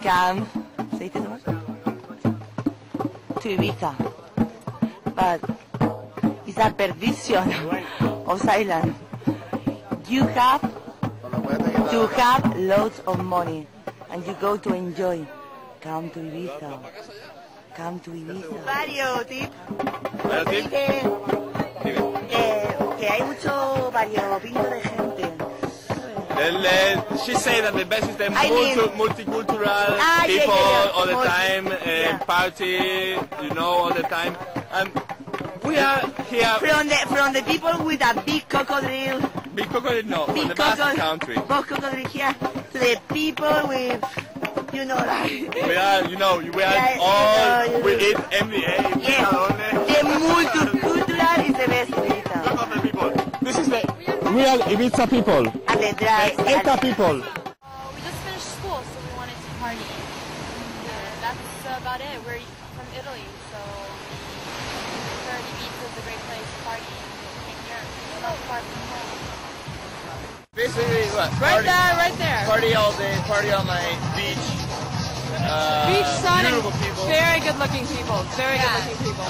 come, to Ibiza, but it's a perdition of Thailand. You have to have loads of money, and you go to enjoy. Come to Ibiza. Come to Ibiza. Variotip. Que hay mucho variopinto de gente. She say that the best is the multicultural people all the time, party, you know, all the time. And we are here from the people with a big crocodile. Big crocodile, no, from the Basque country. Big crocodile here to the people with, you know, like. We are, you know, we are all, we eat MBA. Yes, the multicultural is the best Ibiza. Look at the people. This is the real Ibiza people. And the dry. Circa people. We just finished school, so we wanted to party. That's about it. We're from Italy, so we heard Ibiza is a great place to party. We came here. It's not far from home. Basically, what? Right there. Party all day, party all night, beach. Beach, sun, and beautiful people. very good-looking people. Very good-looking people.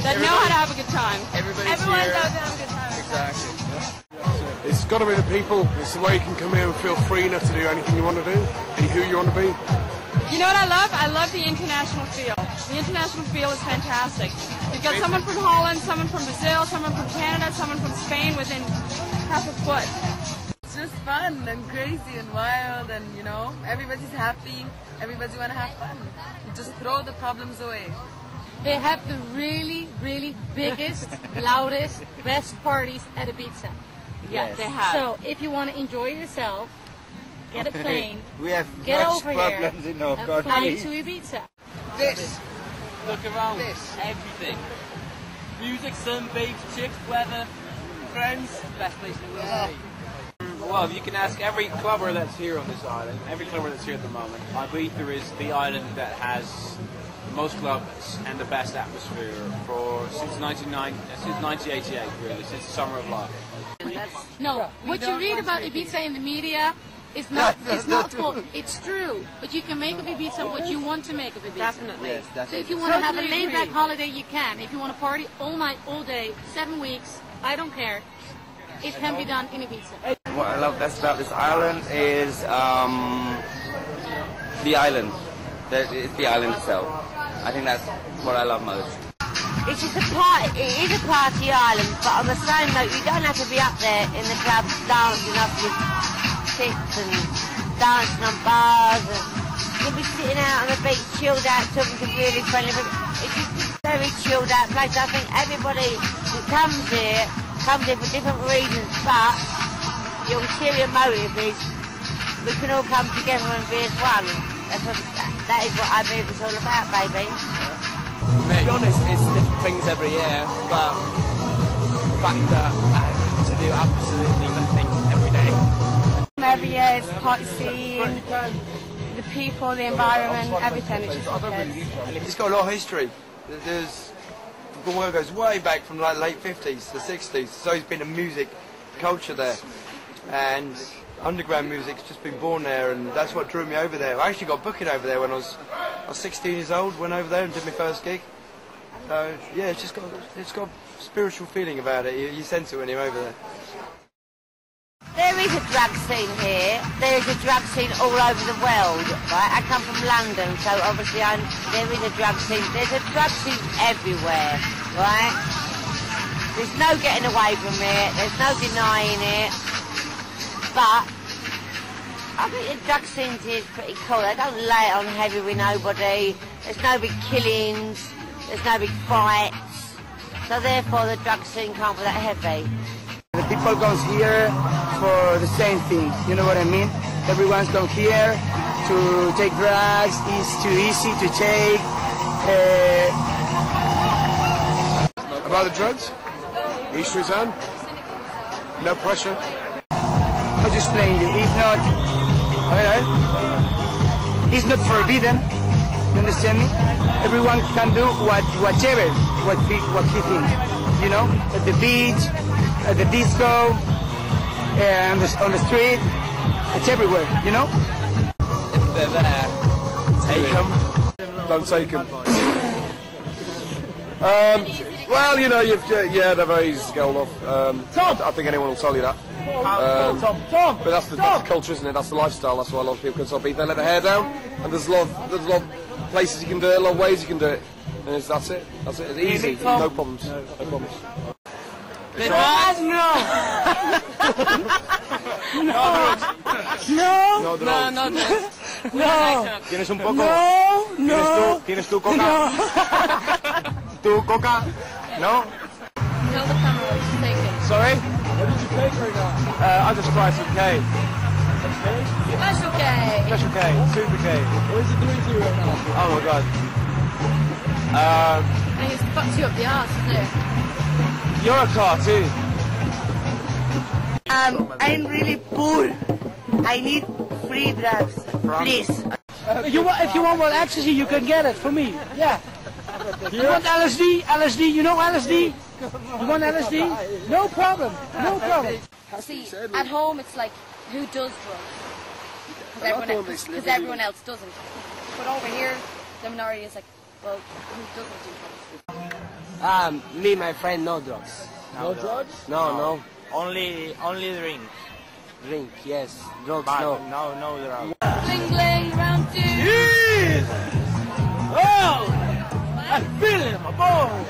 That know how to have a good time. Everyone knows how to have a good time. Exactly. It's got to be the people. It's the way you can come here and feel free enough to do anything you want to do, be who you want to be. You know what I love? I love the international feel. The international feel is fantastic. You've got someone from Holland, someone from Brazil, someone from Canada, someone from Spain within half a foot. It's just fun and crazy and wild, and you know, everybody's happy, everybody want to have fun. You just throw the problems away. They have the really, really biggest, loudest, best parties at Ibiza. Yes, they have. So if you want to enjoy yourself, get a plane, we have get much over problems here, in our and fly country. to Ibiza. This. Look around. This. Everything. Music, sunbathe, chicks, weather, friends. Best place in the world. Well, you can ask every clubber that's here on this island, every clubber that's here at the moment. Ibiza is the island that has the most clubs and the best atmosphere since 1988, really, since the summer of love. No, what you read about Ibiza in the media is not false. It's true, but you can make of Ibiza what you want to make of Ibiza. Definitely. Yes, So if you want to have a laid-back holiday, you can. If you want to party all night, all day, 7 weeks, I don't care. It can be done in Ibiza. What I love best about this island is the island. It's the island itself. I think that's what I love most. It's just a party. It is a party island, but on the same note, you don't have to be up there in the clubs dancing up with chicks and dancing on bars. And you'll be sitting out on the beach, chilled out, talking to really friendly people. It's just a very chilled out place. I think everybody who comes here for different reasons, but the ulterior motive is we can all come together and be as one. That is what Airwave is all about, baby. To be honest, it's different things every year, but the fact that I have to do absolutely nothing every day. Every year it's party scene, the people, the environment, everything. It's just good. It's got a lot of history. There's the world goes way back from like late 50s to 60s. So it's been a music culture there, and underground music's just been born there, and that's what drew me over there. I actually got booking over there when I was 16 years old. Went over there and did my first gig. So yeah, it's got a spiritual feeling about it. You sense it when you're over there. There is a drug scene here. There is a drug scene all over the world, right? I come from London, so obviously there is a drug scene. There's a drug scene everywhere, right? There's no getting away from it. There's no denying it. But I think the drug scene is pretty cool. They don't lay it on heavy with nobody. There's no big killings. There's no big fights. So therefore the drug scene can't be that heavy. The people comes here for the same thing, you know what I mean? Everyone's come here to take drugs, it's too easy to take. About the drugs? History's on. No pressure. I'll just explain you. If not, it's not forbidden. You understand me? Everyone can do whatever he thinks. You know, at the beach, at the disco, on the street, it's everywhere. You know. If they're there, Take them. Don't take them. Well, you know, yeah, they're very easy to get hold of. I think anyone will tell you that. Tom. But that's the culture, isn't it? That's the lifestyle. That's why a lot of people can stop. They let their hair down, and there's a lot of places you can do it, a lot of ways you can do it, and that's it. That's it. It's easy. No problems. No problems. No. ¿Tienes un poco? No. ¿Tienes tu coca? ¿Tu coca? No? Tell the camera what you're taking. Sorry? What did you take right now? I just tried some cake. Special cake. Special cake. Super cake. What is it doing to you right now? Oh my god. I think it's fucked you up the arse, isn't it? You're a cartoon. I'm really poor. I need free drugs, please. If you want more ecstasy, you can get it for me. Yeah. You want LSD? LSD? You know LSD? You want LSD? No problem. No problem. See, at home it's like, who does drugs? Because everyone else doesn't. But over here, the minority is like, well, who doesn't do drugs? Me and my friend, no drugs. No drugs? No. Only drink. Drink, yes. Drugs, No drugs. Bling bling, round two. Yes! Oh! I feel it in my bones!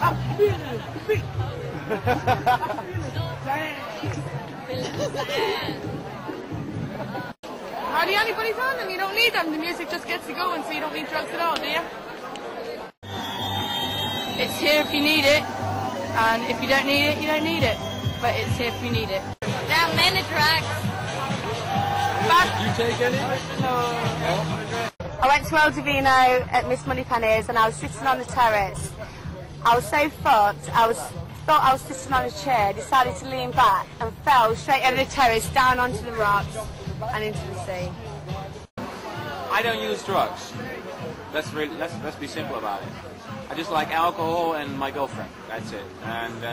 I feel it in my feet! Hardly anybody's on them, you don't need them. The music just gets you going, so you don't need drugs at all, do you? It's here if you need it, and if you don't need it, you don't need it. But it's here if you need it. Down men are drugs. You take any? No. I went to El Divino at Miss Moneypenny's and I was sitting on the terrace. I was so fucked, thought I was sitting on a chair, decided to lean back and fell straight over the terrace, down onto the rocks and into the sea. I don't use drugs. Let's be simple about it. I just like alcohol and my girlfriend. That's it. And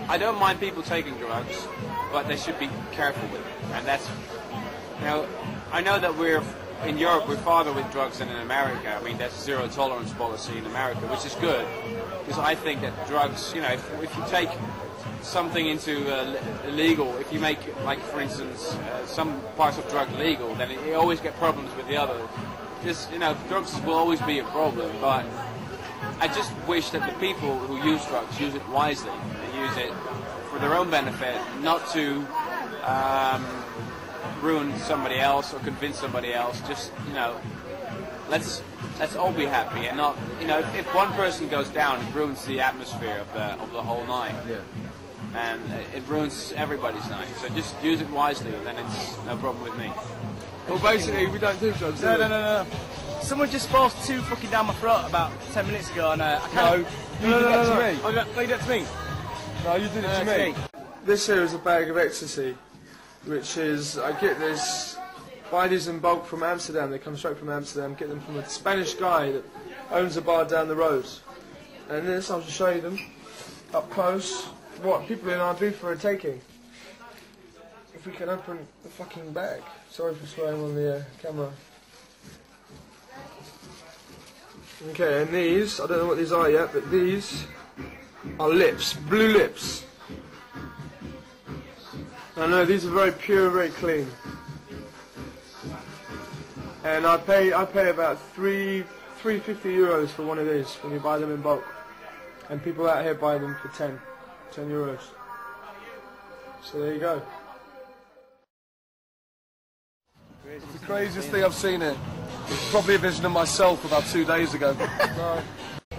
I don't mind people taking drugs, but they should be careful with it. And that's, you know, I know that in Europe we're farther with drugs than in America. I mean, that's zero tolerance policy in America, which is good, because I think that drugs, you know, if you take something into illegal, if you make, like for instance, some parts of drug legal, then you always get problems with the other. Just, you know, drugs will always be a problem, but I just wish that the people who use drugs use it wisely and use it for their own benefit, not to ruin somebody else or convince somebody else. Just, you know, let's all be happy and not, you know, if one person goes down, it ruins the atmosphere of the whole night. Yeah. And it ruins everybody's night. So just use it wisely, and then it's no problem with me. Well, basically, we don't do drugs, do we? No. Someone just forced two fucking down my throat about 10 minutes ago, and I can't. No, you did that to me. Oh, you did that to me? No, you did it to me. This here is a bag of ecstasy, which is, I get this, buy these in bulk from Amsterdam. They come straight from Amsterdam. Get them from a Spanish guy that owns a bar down the road. And this, I'll just show you them up close. What people in our booth are taking. If we can open the fucking bag. Sorry for swearing on the camera. Okay, and these, I don't know what these are yet, but these are lips, blue lips. I know these are very pure, very clean. And I pay about €350 for one of these when you buy them in bulk. And people out here buy them for 10 euros. So there you go. It's the craziest thing I've seen here. It's probably a vision of myself about 2 days ago.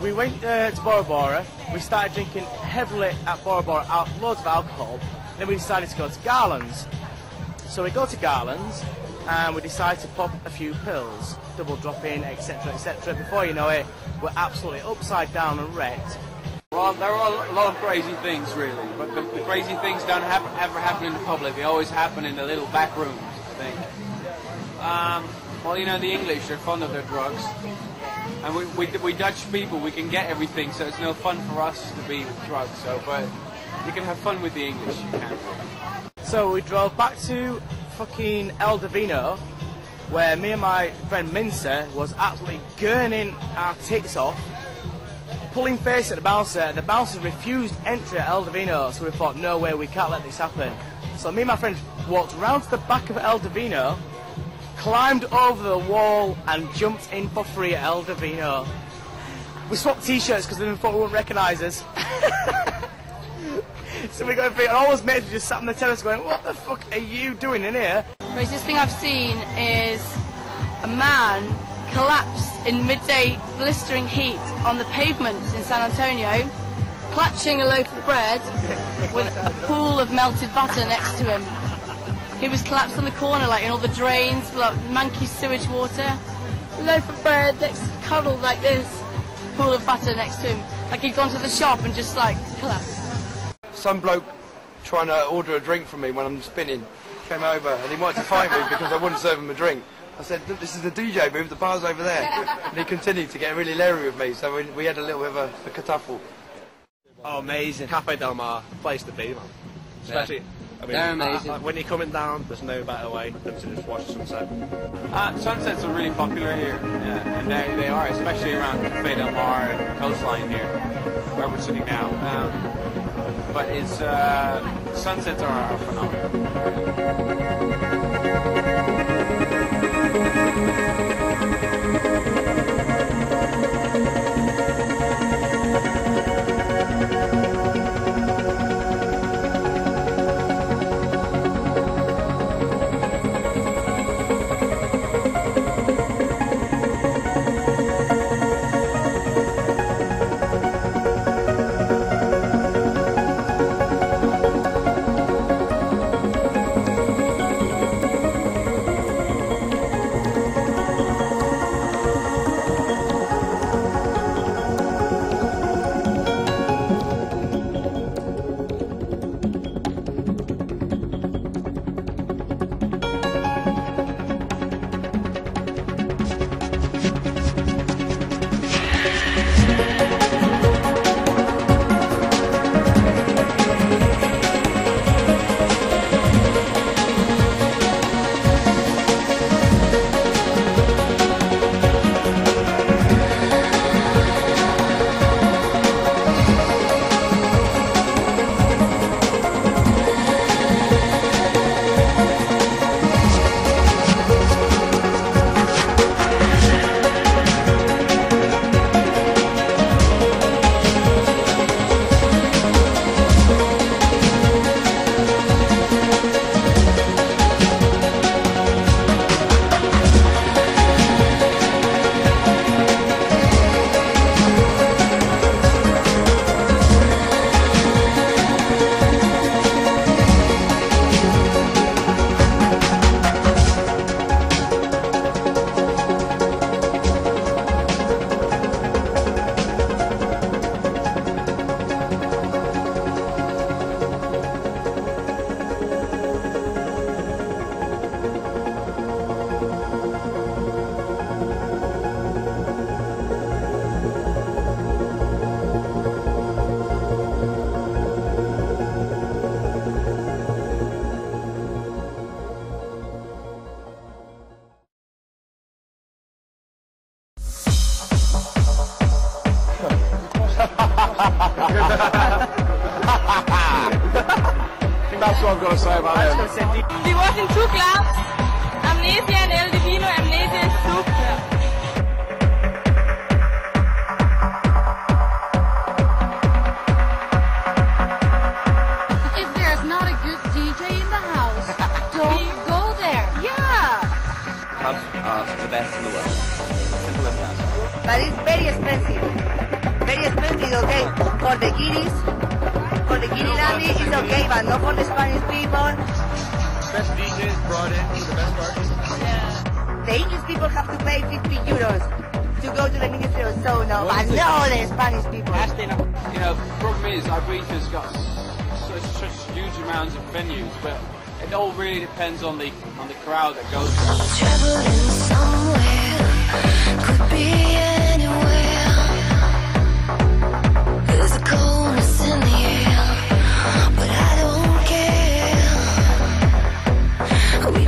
We went to Bora Bora. We started drinking heavily at Bora Bora, loads of alcohol. Then we decided to go to Garland's. So we go to Garland's and we decide to pop a few pills, double dropping, etc., etc. Before you know it, we're absolutely upside down and wrecked. Well, there are a lot of crazy things, really, but the crazy things don't ever happen in the public. They always happen in the little back rooms, I think. Well, you know, the English, they're fond of their drugs. And we Dutch people, we can get everything, so it's no fun for us to be with drugs. So, but you can have fun with the English, you can. So we drove back to fucking El Divino, where me and my friend Mincer was absolutely gurning our tits off, pulling face at the bouncer, and the bouncer refused entry at El Divino, so we thought, no way, we can't let this happen. So me and my friend walked round to the back of El Divino, climbed over the wall, and jumped in for free at El Divino. We swapped t-shirts because they thought we wouldn't recognise us. So we got free, and all those mates were just sat on the terrace going, what the fuck are you doing in here? The craziest thing I've seen is a man collapse in midday blistering heat on the pavement in San Antonio, clutching a loaf of bread with a pool of melted butter next to him. He was collapsed on the corner, like in all the drains, like manky sewage water. A loaf of bread that's cuddled like this, pool of butter next to him, like he'd gone to the shop and just like collapsed. Some bloke trying to order a drink from me when I'm spinning came over and he wanted to fight me because I wouldn't serve him a drink. I said, look, this is the DJ booth, the bar's over there. And he continued to get really leery with me, so we had a little bit of a kerfuffle. Oh, amazing. Cafe Del Mar, place to be, man. Especially, I mean, they're amazing. When you're coming down, there's no better way than to just watch sunset. Sunsets are really popular here, and they are, especially around Cafe Del Mar and coastline here, where we're sitting now. But it's sunsets are phenomenal. I think that's what I've got to say about him. We work in two clubs, Amnesia and El Divino. Amnesia is super. If there's not a good DJ in the house, don't go there. Yeah. Pubs are the best in the world. Simple as that. But it's very expensive. Very expensive, okay? For the kiddies, for the kiddie landy, it's okay, but not for the Spanish people. Best DJs brought in for the best parties. Yeah. The English people have to pay 50 euros to go to the Ministry of Soul, no, but no, the Spanish people. You know, the problem is Ibiza's got such huge amounts of venues, but it all really depends on the crowd that goes there. Traveling somewhere, could be anywhere. There's a coldness in the air, but I don't care. We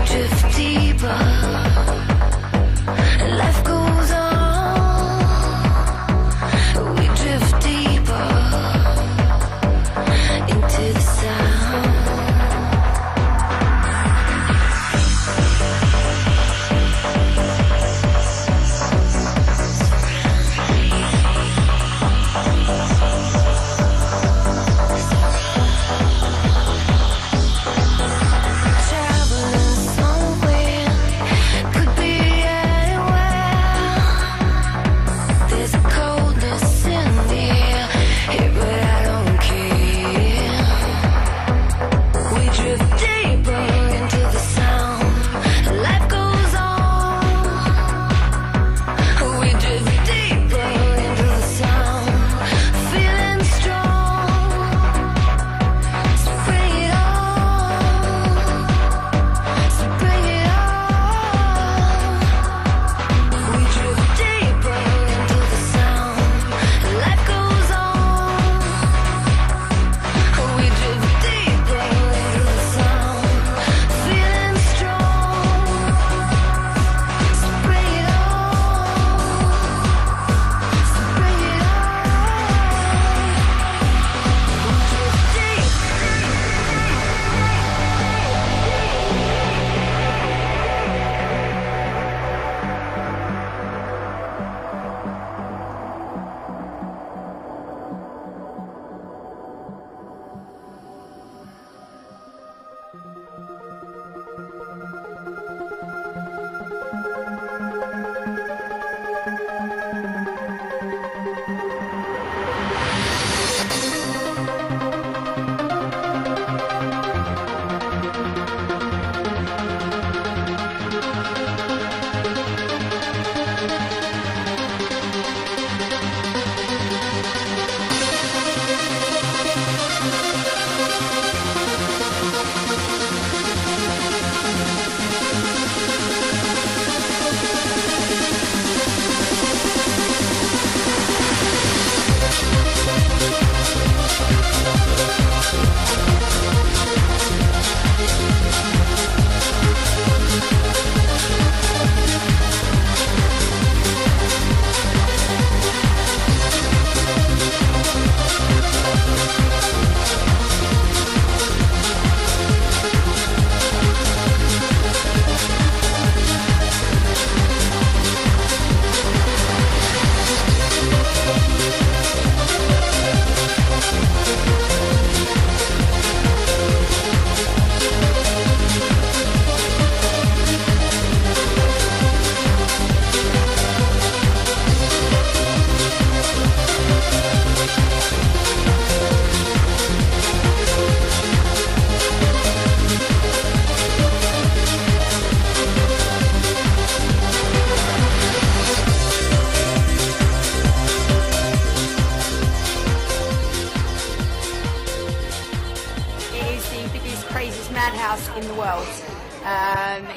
craziest madhouse in the world.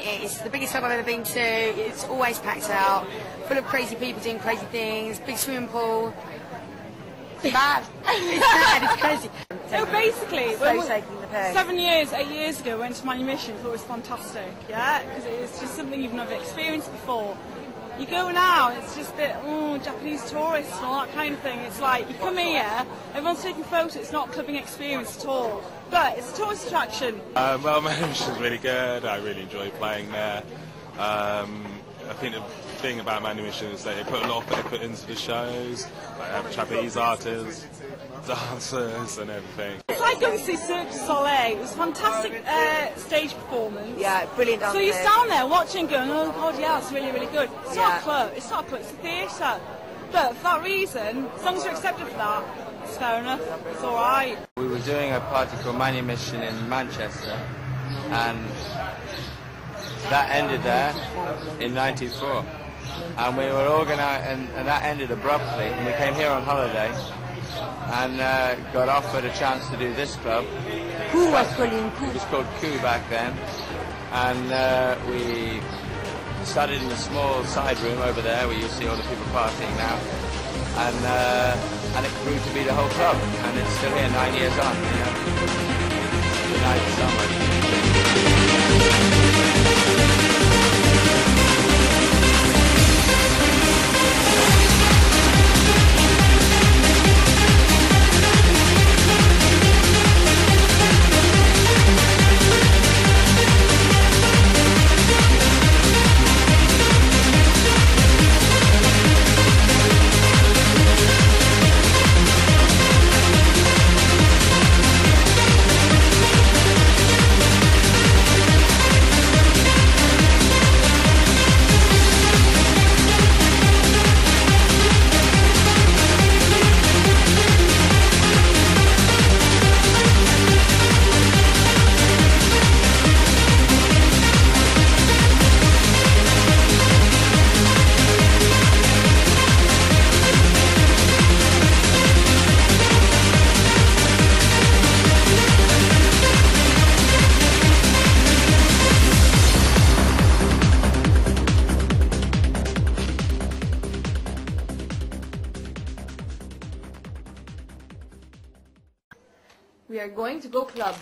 It's the biggest club I've ever been to. It's always packed out, full of crazy people doing crazy things, big swimming pool. It's mad. It's mad, it's crazy. So basically, so taking the piss. 8 years ago, went to Manumission, thought it was fantastic, yeah? Because it's just something you've never experienced before. You go now, it's just a bit, Japanese tourists and all that kind of thing. It's like, you come here, everyone's taking photos, it's not a clubbing experience at all. But it's a tourist attraction. Well, Manumission's really good, I really enjoy playing there. I think the thing about Manumission is that they put a lot of effort into the shows, like have Japanese artists, dancers and everything. It's like going to see Cirque du Soleil. It was a fantastic stage performance. Yeah, brilliant. So you stand there watching going, oh god, yeah, it's really, really good. It's not a club, it's not a club, it's a theatre. But for that reason, as long as you're accepted for that, it's fair enough, it's alright. We were doing a party called Manumission in Manchester, and that ended there in '94. And we were organised, and that ended abruptly, and we came here on holiday, and got offered a chance to do this club. Who was calling? It was called Coup back then, and we started in a small side room over there where you see all the people partying now, and it grew to be the whole club, and it's still here 9 years on. You know? Good night, summer. We are going to go club.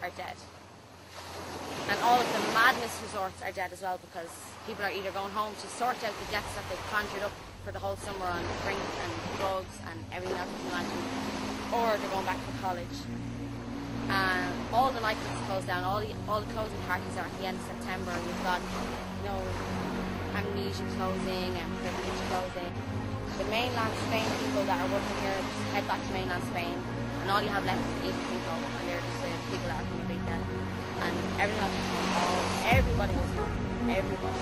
are dead. And all of the madness resorts are dead as well, because people are either going home to sort out the debts that they've conjured up for the whole summer on drink and drugs and everything else you can imagine, or they're going back to college. And all the nightclubs closed down, all the closing parties are at the end of September. You've got, you know, Amnesia closing and Privilege closing. The mainland Spain people that are working here just head back to mainland Spain, and all you have left is 8 people, and they're just the people that are from Ibiza. And everything else is gone. Everybody was gone. Everybody.